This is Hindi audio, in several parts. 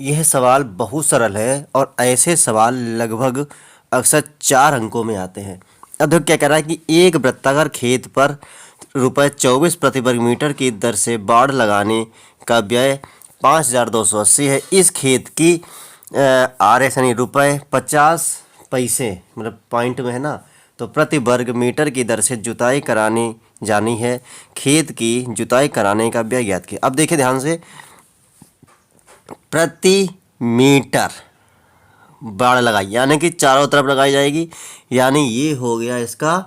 यह सवाल बहुत सरल है और ऐसे सवाल लगभग अक्सर 4 अंकों में आते हैं। अब देखो क्या कह रहा है कि एक वृत्ताकार खेत पर ₹24 प्रति वर्ग मीटर की दर से बाड़ लगाने का व्यय 5,280 है। इस खेत की आर एस यानी ₹50 मतलब पॉइंट में है ना, तो प्रति वर्ग मीटर की दर से जुताई करानी जानी है। खेत की जुताई कराने का व्यय ज्ञात किया। अब देखिए ध्यान से, प्रति मीटर बाड़ लगाई यानी कि चारों तरफ लगाई जाएगी। यानी ये हो गया इसका,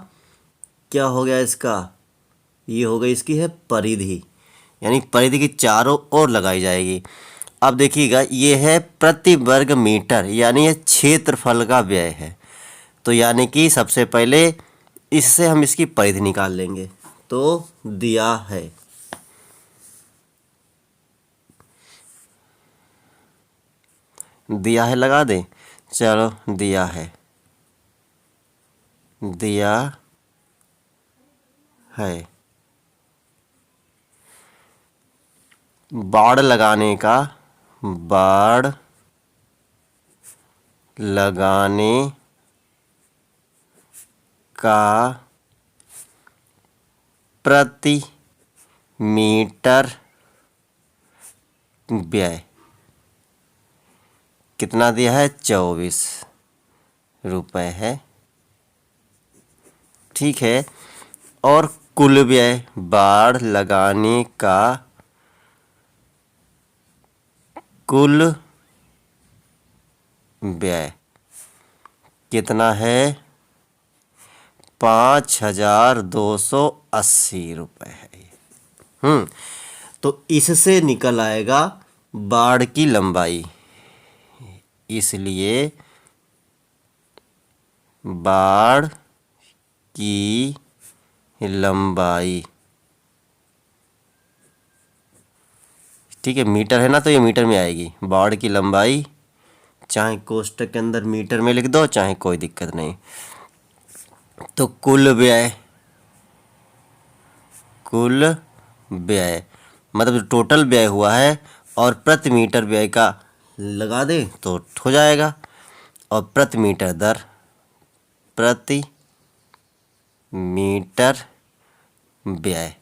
क्या हो गया इसका, ये हो गई इसकी है परिधि, यानी परिधि की चारों ओर लगाई जाएगी। अब देखिएगा, ये है प्रति वर्ग मीटर, यानी ये क्षेत्रफल का व्यय है। तो यानी कि सबसे पहले इससे हम इसकी परिधि निकाल लेंगे। तो दिया है, लगा दें। चलो, दिया है बाड़ लगाने का प्रति मीटर व्यय कितना दिया है? 24 रुपये है। ठीक है। और कुल व्यय, बाड़ लगाने का कुल व्यय कितना है? 5,280 रुपये है। तो इससे निकल आएगा बाड़ की लंबाई। इसलिए बाड़ की लंबाई, ठीक है, मीटर है ना, तो ये मीटर में आएगी। बाड़ की लंबाई चाहे कोष्टक के अंदर मीटर में लिख दो, चाहे कोई दिक्कत नहीं। तो कुल व्यय मतलब जो टोटल व्यय हुआ है और प्रति मीटर व्यय का लगा दे तो हो जाएगा। और प्रति मीटर व्यय,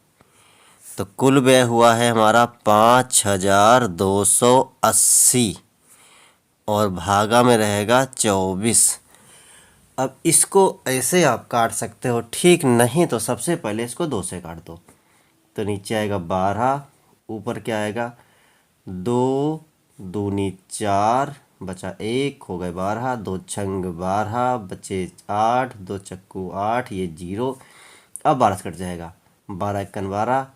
तो कुल व्यय हुआ है हमारा 5,280 और भागा में रहेगा 24। अब इसको ऐसे आप काट सकते हो, ठीक नहीं तो सबसे पहले इसको 2 से काट दो। तो नीचे आएगा 12, ऊपर क्या आएगा? 2 दूनी 4, बचा 1, हो गए 12, 2 छंग 12, बचे 8, 2 चक्कू 8, ये 0। अब 12 से कट जाएगा, 12 एकन 12,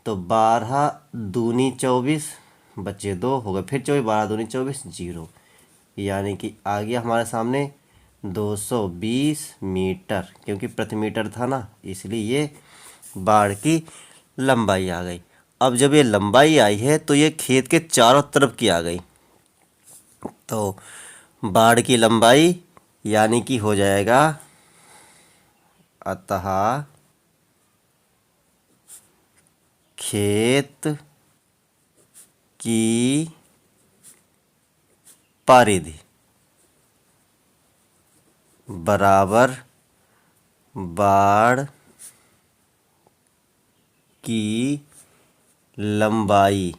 तो 12 दूनी 24, बचे 2, हो गए फिर 24, 12 दूनी 24, 0। यानी कि आ गया हमारे सामने 220 मीटर, क्योंकि प्रति मीटर था ना, इसलिए ये बाड़ की लंबाई आ गई। अब जब ये लंबाई आई है तो ये खेत के चारों तरफ की आ गई। तो बाड़ की लंबाई यानी कि हो जाएगा, अतः खेत की परिधि बराबर बाड़ की लंबाई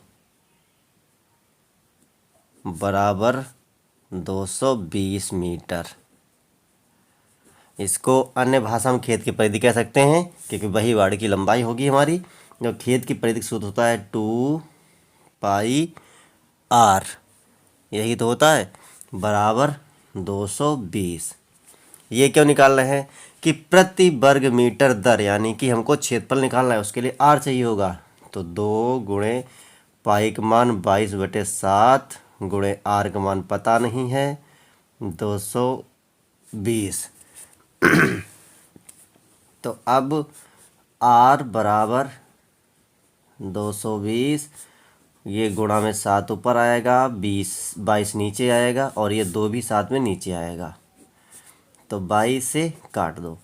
बराबर 220 मीटर। इसको अन्य भाषा में खेत की परिधि कह सकते हैं, क्योंकि वही बाड़ की लंबाई होगी हमारी। जो खेत की परिधि सूत्र होता है 2πr, यही तो होता है, बराबर 220। ये क्यों निकाल रहे हैं कि प्रति वर्ग मीटर दर, यानी कि हमको क्षेत्रफल निकालना है, उसके लिए आर चाहिए होगा। तो 2 गुणे पाई का मान 22/7 गुणे आर का मान पता नहीं है, 220। तो अब आर बराबर 220, ये गुणा में 7 ऊपर आएगा, 22 नीचे आएगा, और ये 2 भी साथ में नीचे आएगा। तो 22 से काट दो,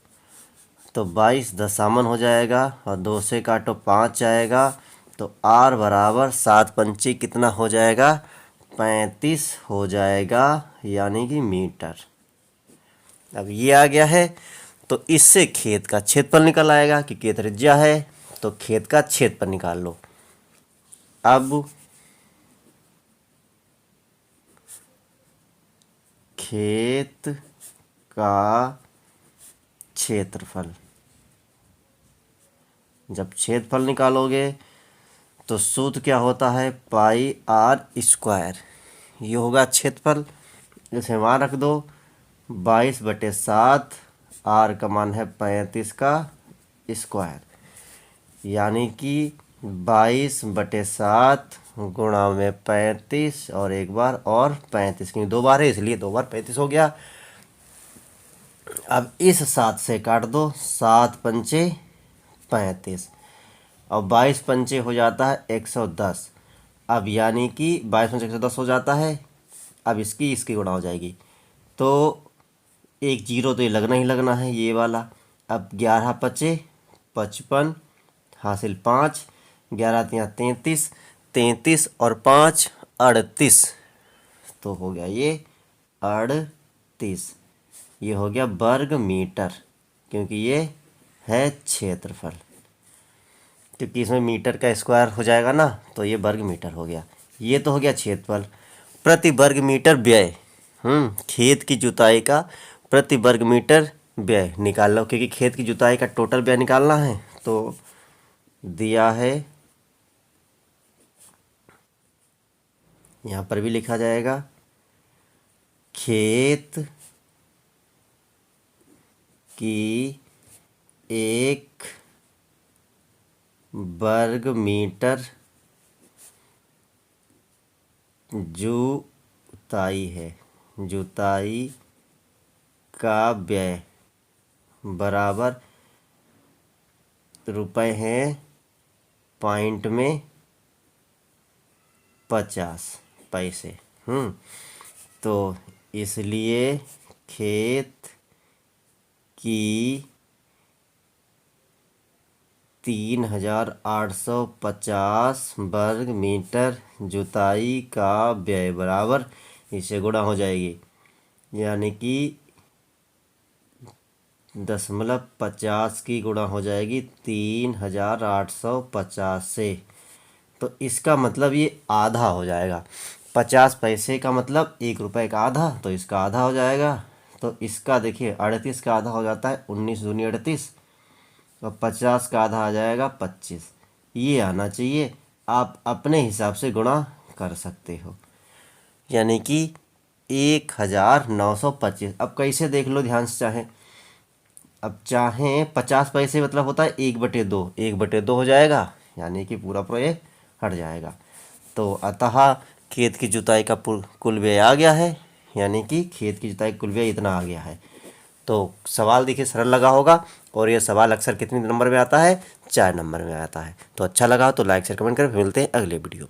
तो 22 दशामन हो जाएगा, और 2 से काटो 5 आएगा। तो आर बराबर 7 पंचे कितना हो जाएगा? 35 हो जाएगा, यानी कि मीटर। अब ये आ गया है, तो इससे खेत का क्षेत्रफल निकल आएगा कि खेत त्रिज्या है, तो खेत का क्षेत्रफल निकाल लो। अब खेत का क्षेत्रफल, जब क्षेत्रफल निकालोगे तो सूत्र क्या होता है, पाई आर स्क्वायर। ये होगा क्षेत्रफल, इसे वहाँ रख दो। 22/7, आर का मान है 35 का स्क्वायर, यानी कि 22/7 गुणा में 35 और एक बार और 35, क्योंकि 2 बार है इसलिए 2 बार 35 हो गया। अब इस 7 से काट दो, 7 पंचे 35 और 22 पंचे हो जाता है 110। अब यानी कि 22 पंचे 110 हो जाता है। अब इसकी गुणा हो जाएगी, तो एक जीरो तो ये लगना ही लगना है, ये वाला। अब 11 पचे 55, हासिल 5, 11 तिया 33, 33 और 5 38, तो हो गया ये 38। ये हो गया वर्ग मीटर, क्योंकि ये है क्षेत्रफल, क्योंकि इसमें मीटर का स्क्वायर हो जाएगा ना, तो ये वर्ग मीटर हो गया। ये तो हो गया क्षेत्रफल। प्रति वर्ग मीटर व्यय, खेत की जुताई का प्रति वर्ग मीटर व्यय निकाल लो, क्योंकि खेत की जुताई का टोटल व्यय निकालना है। तो दिया है, यहाँ पर भी लिखा जाएगा, खेत की 1 वर्ग मीटर जुताई है, जुताई का व्यय बराबर रुपए हैं पॉइंट में 50 पैसे। तो इसलिए खेत की 3850 वर्ग मीटर जुताई का व्यय बराबर, इसे गुणा हो जाएगी, यानी कि 0.50 की गुणा हो जाएगी 3850 से। तो इसका मतलब ये आधा हो जाएगा। 50 पैसे का मतलब 1 रुपये का आधा, तो इसका आधा हो जाएगा। तो इसका देखिए 38 का आधा हो जाता है 19 दूनी 38, और 50 का आधा आ जाएगा 25। ये आना चाहिए, आप अपने हिसाब से गुणा कर सकते हो, यानी कि 1925। अब कैसे देख लो ध्यान से, चाहें अब चाहें 50 पैसे मतलब होता है 1/2, 1/2 हो जाएगा, यानी कि पूरा पूरा ये हट जाएगा। तो अतः खेत की जुताई का कुल व्यय आ गया है, यानी कि खेत की जुताई कुल व्यय इतना आ गया है। तो सवाल देखिए सरल लगा होगा, और ये सवाल अक्सर कितने नंबर में आता है, 4 नंबर में आता है। तो अच्छा लगा तो लाइक शेयर कमेंट करें, मिलते हैं अगले वीडियो।